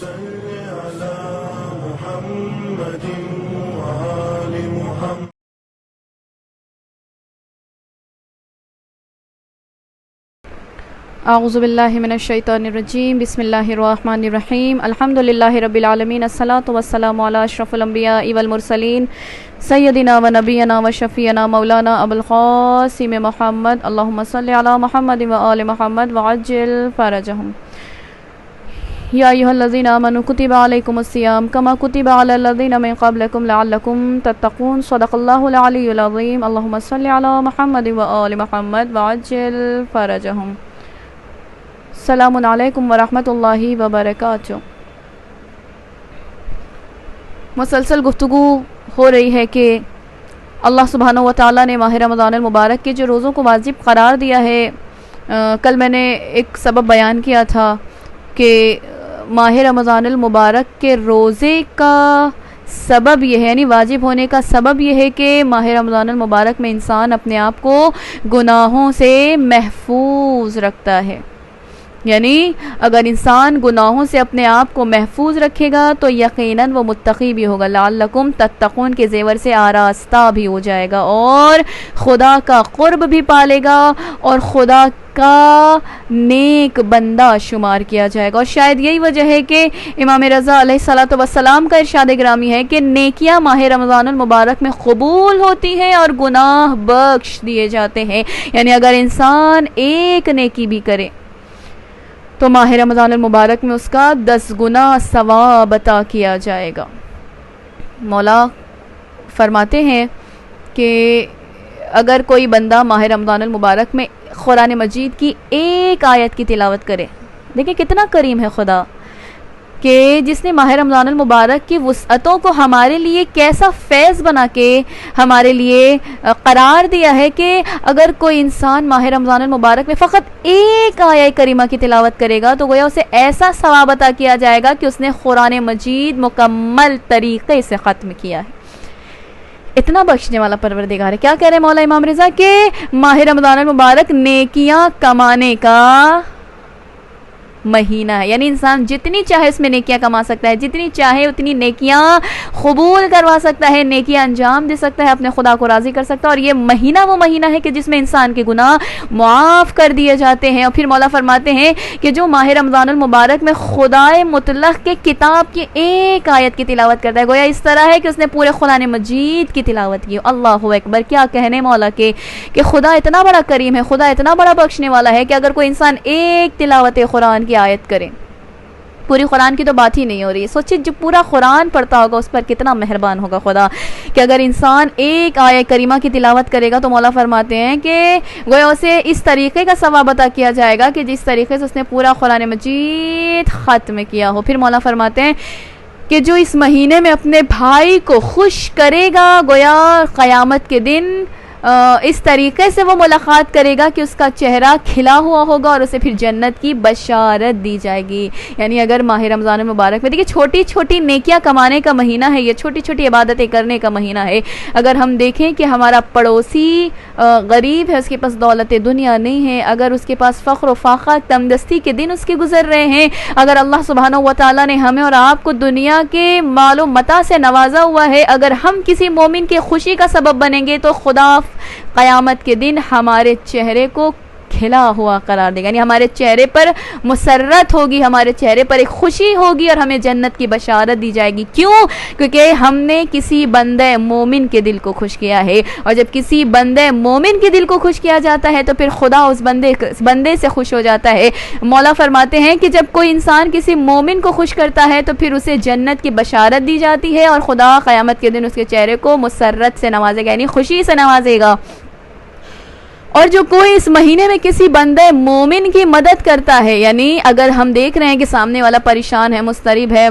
صل على محمد وآل محمد. اعوذ باللہ من الشیطان الرجیم. بسم اللہ الرحمن الرحیم. الحمد للہ رب العالمین. الصلاۃ والسلام علی اشرف الانبیاء والمرسلین سیدنا و نبینا و شفیعنا مولانا ابو القاسم محمد. اللہم صل علی محمد و آل محمد وعجل فرجہم. یا ایھا الذین آمنوا کتب علیکم الصیام کما کتب علی الذین من قبلکم لعلکم تتقون. صدق اللہ العلی العظیم. اللہم صل علی محمد و آل محمد وعجل فرجہم. السلام علیکم ورحمۃ اللہ وبرکاتہ. مسلسل گفتگو ہو رہی ہے کہ اللہ سبحانہ و تعالیٰ نے ماہ رمضان المبارک کے جو روزوں کو واجب قرار دیا ہے. کل میں نے ایک سبب بیان کیا تھا کہ ماہ رمضان المبارک کے روزے کا سبب یہ ہے، یعنی واجب ہونے کا سبب یہ ہے کہ ماہ رمضان المبارک میں انسان اپنے آپ کو گناہوں سے محفوظ رکھتا ہے. یعنی اگر انسان گناہوں سے اپنے آپ کو محفوظ رکھے گا تو یقیناً وہ متقی بھی ہوگا. لعلکم تتقون کے زیور سے آراستہ بھی ہو جائے گا اور خدا کا قرب بھی پالے گا اور خدا کا نیک بندہ شمار کیا جائے گا. اور شاید یہی وجہ ہے کہ امام رضا علیہ الصلوۃ والسلام کا ارشاد گرامی ہے کہ نیکیاں ماہ رمضان المبارک میں قبول ہوتی ہیں اور گناہ بخش دیے جاتے ہیں. یعنی اگر انسان ایک نیکی بھی کرے تو ماہ رمضان المبارک میں اس کا 10 گنا ثواب عطا کیا جائے گا. مولا فرماتے ہیں کہ اگر کوئی بندہ ماہ رمضان المبارک میں قرآن مجید کی ایک آیت کی تلاوت کرے، دیکھیں کتنا کریم ہے خدا کہ جس نے ماہ رمضان المبارک کی وسعتوں کو ہمارے لیے کیسا فیض بنا کے ہمارے لیے قرار دیا ہے کہ اگر کوئی انسان ماہ رمضان المبارک میں فقط ایک آیہ کریمہ کی تلاوت کرے گا تو گویا اسے ایسا ثواب عطا کیا جائے گا کہ اس نے قرآن مجید مکمل طریقے سے ختم کیا ہے. اتنا بخشنے والا پروردگار ہے. کیا کہہ رہے مولا امام رضا کہ ماہ رمضان المبارک نیکیاں کمانے کا مہینہ ہے. یعنی انسان جتنی چاہے اس میں نیکیاں کما سکتا ہے، جتنی چاہے اتنی نیکیاں قبول کروا سکتا ہے، نیکیاں انجام دے سکتا ہے، اپنے خدا کو راضی کر سکتا ہے. اور یہ مہینہ وہ مہینہ ہے کہ جس میں انسان کے گناہ معاف کر دیے جاتے ہیں. اور پھر مولا فرماتے ہیں کہ جو ماہ رمضان المبارک میں خدائے مطلق کے کتاب کی ایک آیت کی تلاوت کرتا ہے گویا اس طرح ہے کہ اس نے پورے قرآن مجید کی تلاوت کی. اللہ اکبر. کیا کہنے مولا کے کہ خدا اتنا بڑا کریم ہے، خدا اتنا بڑا بخشنے والا ہے کہ اگر کوئی انسان ایک تلاوت قرآن کی آیت کرے، پوری قرآن کی تو بات ہی نہیں ہو رہی، سوچیں جو پورا قرآن پڑھتا ہوگا اس پر کتنا مہربان ہوگا خدا کہ اگر انسان ایک آیہ کریمہ کی تلاوت کرے گا تو مولا فرماتے ہیں کہ گویا اسے اس طریقے کا ثواب عطا کیا جائے گا کہ جس طریقے سے اس نے پورا قرآن مجید ختم کیا ہو. پھر مولا فرماتے ہیں کہ جو اس مہینے میں اپنے بھائی کو خوش کرے گا گویا قیامت کے دن اس طریقے سے وہ ملاقات کرے گا کہ اس کا چہرہ کھلا ہوا ہوگا اور اسے پھر جنت کی بشارت دی جائے گی. یعنی اگر ماہ رمضان المبارک میں دیکھیں چھوٹی چھوٹی نیکیاں کمانے کا مہینہ ہے، یہ چھوٹی چھوٹی عبادتیں کرنے کا مہینہ ہے. اگر ہم دیکھیں کہ ہمارا پڑوسی غریب ہے، اس کے پاس دولت دنیا نہیں ہے، اگر اس کے پاس فقر و فاقہ تنگدستی کے دن اس کے گزر رہے ہیں، اگر اللہ سبحانہ و تعالیٰ نے ہمیں اور آپ کو دنیا کے مال و متاع سے نوازا ہوا ہے، اگر ہم کسی مومن کی خوشی کا سبب بنیں گے تو خدا قیامت کے دن ہمارے چہرے کو کھلا ہوا قرار دے گا. یعنی ہمارے چہرے پر مسرت ہوگی، ہمارے چہرے پر ایک خوشی ہوگی اور ہمیں جنت کی بشارت دی جائے گی. کیوں؟ کیونکہ ہم نے کسی بندے مومن کے دل کو خوش کیا ہے. اور جب کسی بندے مومن کے دل کو خوش کیا جاتا ہے تو پھر خدا اس بندے سے خوش ہو جاتا ہے. مولا فرماتے ہیں کہ جب کوئی انسان کسی مومن کو خوش کرتا ہے تو پھر اسے جنت کی بشارت دی جاتی ہے اور خدا قیامت کے دن اس کے چہرے کو مسرت سے نوازے گا، یعنی خوشی سے نوازے گا. اور جو کوئی اس مہینے میں کسی بندے مومن کی مدد کرتا ہے، یعنی اگر ہم دیکھ رہے ہیں کہ سامنے والا پریشان ہے، مضطرب ہے،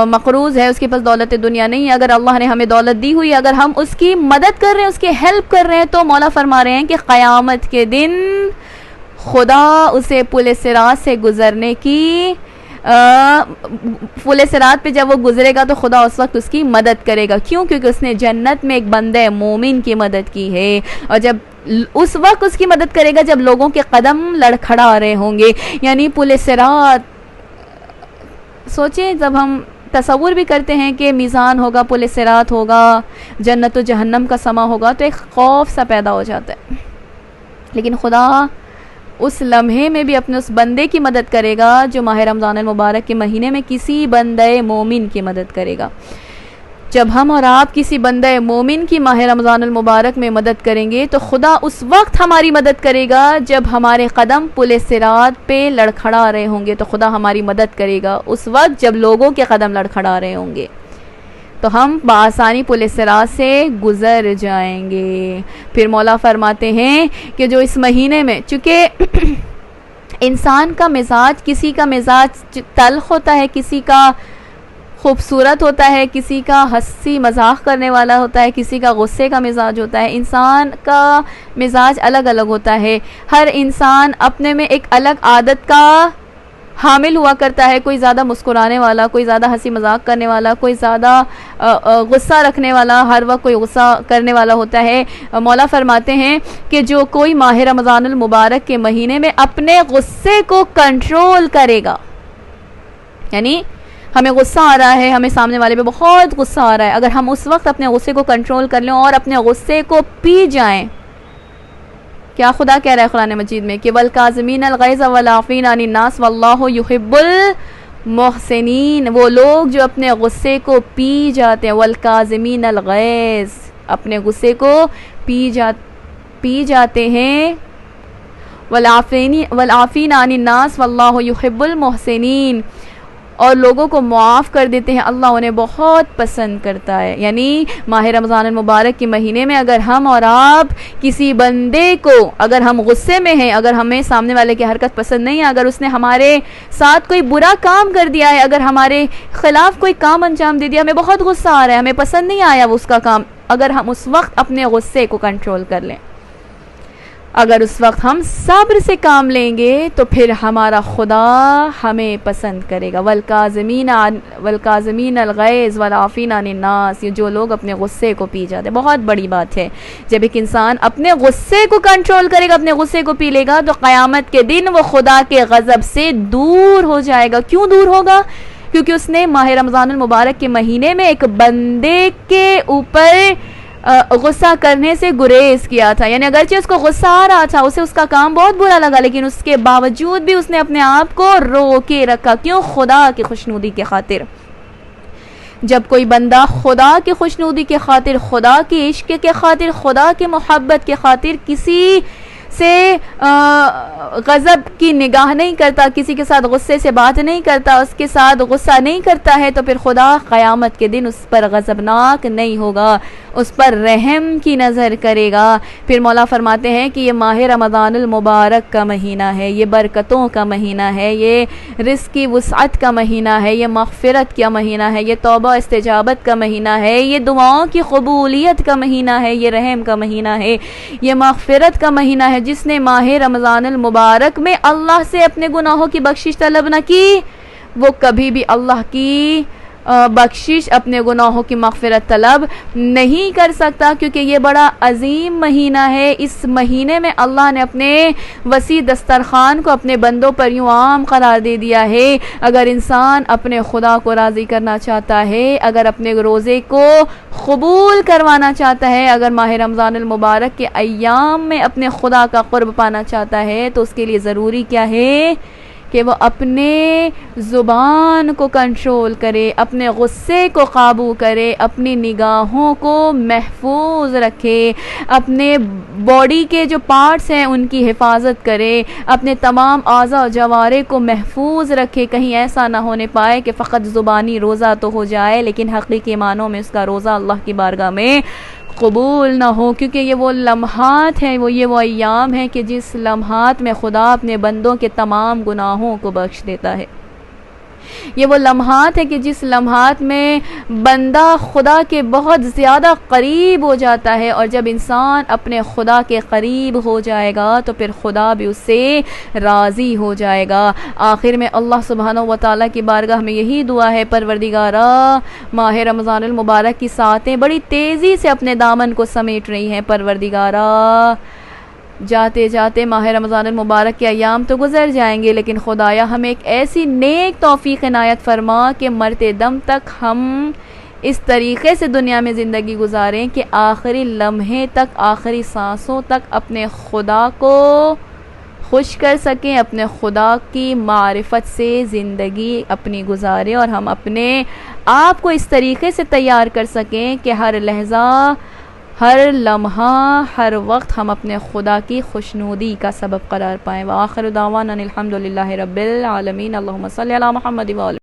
مقروض ہے، اس کے پاس دولت دنیا نہیں ہے، اگر اللہ نے ہمیں دولت دی ہوئی، اگر ہم اس کی مدد کر رہے ہیں، اس کی ہیلپ کر رہے ہیں تو مولا فرما رہے ہیں کہ قیامت کے دن خدا اسے پل صراط سے گزرنے کی پل صراط پہ جب وہ گزرے گا تو خدا اس وقت اس کی مدد کرے گا. کیوں؟ کیونکہ اس نے جنت میں ایک بندے مومن کی مدد کی ہے. اور جب اس وقت اس کی مدد کرے گا جب لوگوں کے قدم لڑکھڑا رہے ہوں گے، یعنی پل صراط سوچیں جب ہم تصور بھی کرتے ہیں کہ میزان ہوگا، پل صراط ہوگا، جنت و جہنم کا سما ہوگا، تو ایک خوف سا پیدا ہو جاتا ہے. لیکن خدا اس لمحے میں بھی اپنے اس بندے کی مدد کرے گا جو ماہ رمضان المبارک کے مہینے میں کسی بندے مومن کی مدد کرے گا. جب ہم اور آپ کسی بندہ مومن کی ماہ رمضان المبارک میں مدد کریں گے تو خدا اس وقت ہماری مدد کرے گا جب ہمارے قدم پل صراط پہ لڑکھڑا رہے ہوں گے. تو خدا ہماری مدد کرے گا اس وقت جب لوگوں کے قدم لڑکھڑا رہے ہوں گے، تو ہم بآسانی پل صراط سے گزر جائیں گے. پھر مولا فرماتے ہیں کہ جو اس مہینے میں، چونکہ انسان کا مزاج، کسی کا مزاج تلخ ہوتا ہے، کسی کا خوبصورت ہوتا ہے، کسی کا ہنسی مذاق کرنے والا ہوتا ہے، کسی کا غصے کا مزاج ہوتا ہے. انسان کا مزاج الگ الگ ہوتا ہے. ہر انسان اپنے میں ایک الگ عادت کا حامل ہوا کرتا ہے. کوئی زیادہ مسکرانے والا، کوئی زیادہ ہنسی مذاق کرنے والا، کوئی زیادہ غصہ رکھنے والا، ہر وقت کوئی غصہ کرنے والا ہوتا ہے. مولا فرماتے ہیں کہ جو کوئی ماہ رمضان المبارک کے مہینے میں اپنے غصے کو کنٹرول کرے گا، یعنی ہمیں غصہ آ رہا ہے، ہمیں سامنے والے پہ بہت غصہ آ رہا ہے، اگر ہم اس وقت اپنے غصے کو کنٹرول کر لیں اور اپنے غصے کو پی جائیں. کیا خدا کہہ رہا ہے قرآن مجید میں کہ وَالْكَاظِمِينَ الْغَيْظَ وَالْعَافِينَ عَنِ النَّاسِ وَاللَّهُ يُحِبُّ الْمُحْسِنِينَ. وہ لوگ جو اپنے غصے کو پی جاتے ہیں، وَالْكَاظِمِينَ الْغَيْظَ، اپنے غصے کو پی جاتے ہیں، وَالْعَافِينَ عَنِ النَّاسِ وَاللَّهُ يُحِبُّ الْمُحْسِنِينَ، اور لوگوں کو معاف کر دیتے ہیں، اللہ انہیں بہت پسند کرتا ہے. یعنی ماہ رمضان المبارک کے مہینے میں اگر ہم اور آپ کسی بندے کو، اگر ہم غصے میں ہیں، اگر ہمیں سامنے والے کی حرکت پسند نہیں ہے، اگر اس نے ہمارے ساتھ کوئی برا کام کر دیا ہے، اگر ہمارے خلاف کوئی کام انجام دے دیا، ہمیں بہت غصہ آ رہا ہے، ہمیں پسند نہیں آیا وہ اس کا کام، اگر ہم اس وقت اپنے غصے کو کنٹرول کر لیں، اگر اس وقت ہم صبر سے کام لیں گے تو پھر ہمارا خدا ہمیں پسند کرے گا. والکاظمین الغیظ والعافین عن الناس، یہ جو لوگ اپنے غصے کو پی جاتے ہیں. بہت بڑی بات ہے جب ایک انسان اپنے غصے کو کنٹرول کرے گا، اپنے غصے کو پی لے گا، تو قیامت کے دن وہ خدا کے غضب سے دور ہو جائے گا. کیوں دور ہوگا؟ کیونکہ اس نے ماہ رمضان المبارک کے مہینے میں ایک بندے کے اوپر غصہ کرنے سے گریز کیا تھا. یعنی اگرچہ اس کو غصہ آ رہا تھا، اسے اس کا کام بہت برا لگا، لیکن اس کے باوجود بھی اس نے اپنے آپ کو روکے رکھا. کیوں؟ خدا کی خوشنودی کے خاطر. جب کوئی بندہ خدا کی خوشنودی کے خاطر، خدا کی عشق کے خاطر، خدا کی محبت کے خاطر کسی سے غضب کی نگاہ نہیں کرتا، کسی کے ساتھ غصے سے بات نہیں کرتا، اس کے ساتھ غصہ نہیں کرتا ہے، تو پھر خدا قیامت کے دن اس پر غضبناک نہیں ہوگا، اس پر رحم کی نظر کرے گا. پھر مولا فرماتے ہیں کہ یہ ماہ رمضان المبارک کا مہینہ ہے، یہ برکتوں کا مہینہ ہے، یہ رزق کی وسعت کا مہینہ ہے، یہ مغفرت کا مہینہ ہے، یہ توبہ استجابت کا مہینہ ہے، یہ دعاؤں کی قبولیت کا مہینہ ہے، یہ رحم کا مہینہ ہے، یہ مغفرت کا مہینہ ہے. جس نے ماہ رمضان المبارک میں اللہ سے اپنے گناہوں کی بخشش طلب نہ کی، وہ کبھی بھی اللہ کی بخشش، اپنے گناہوں کی مغفرت طلب نہیں کر سکتا، کیونکہ یہ بڑا عظیم مہینہ ہے. اس مہینے میں اللہ نے اپنے وسیع دسترخوان کو اپنے بندوں پر یوں عام قرار دے دیا ہے. اگر انسان اپنے خدا کو راضی کرنا چاہتا ہے، اگر اپنے روزے کو قبول کروانا چاہتا ہے، اگر ماہ رمضان المبارک کے ایام میں اپنے خدا کا قرب پانا چاہتا ہے، تو اس کے لیے ضروری کیا ہے کہ وہ اپنے زبان کو کنٹرول کرے، اپنے غصے کو قابو کرے، اپنی نگاہوں کو محفوظ رکھے، اپنے باڈی کے جو پارٹس ہیں ان کی حفاظت کرے، اپنے تمام اعضاء و جوارح کو محفوظ رکھے. کہیں ایسا نہ ہونے پائے کہ فقط زبانی روزہ تو ہو جائے لیکن حقیقی معنوں میں اس کا روزہ اللہ کی بارگاہ میں قبول نہ ہو. کیونکہ یہ وہ لمحات ہیں، یہ وہ ایام ہیں کہ جس لمحات میں خدا اپنے بندوں کے تمام گناہوں کو بخش دیتا ہے. یہ وہ لمحات ہیں کہ جس لمحات میں بندہ خدا کے بہت زیادہ قریب ہو جاتا ہے، اور جب انسان اپنے خدا کے قریب ہو جائے گا تو پھر خدا بھی اس سے راضی ہو جائے گا. آخر میں اللہ سبحانہ و تعالیٰ کی بارگاہ میں یہی دعا ہے، پروردگارا ماہ رمضان المبارک کی ساعتیں بڑی تیزی سے اپنے دامن کو سمیٹ رہی ہیں، پروردگارا جاتے جاتے ماہ رمضان المبارک کے ایام تو گزر جائیں گے، لیکن خدایا ہمیں ایک ایسی نیک توفیق عنایت فرما کہ مرتے دم تک ہم اس طریقے سے دنیا میں زندگی گزاریں کہ آخری لمحے تک، آخری سانسوں تک اپنے خدا کو خوش کر سکیں، اپنے خدا کی معرفت سے زندگی اپنی گزاریں، اور ہم اپنے آپ کو اس طریقے سے تیار کر سکیں کہ ہر لحظہ، ہر لمحہ، ہر وقت ہم اپنے خدا کی خوشنودی کا سبب قرار پائیں۔ وآخر دعوانا الحمدللہ رب العالمین۔ اللہم صلی علی محمد وآلہ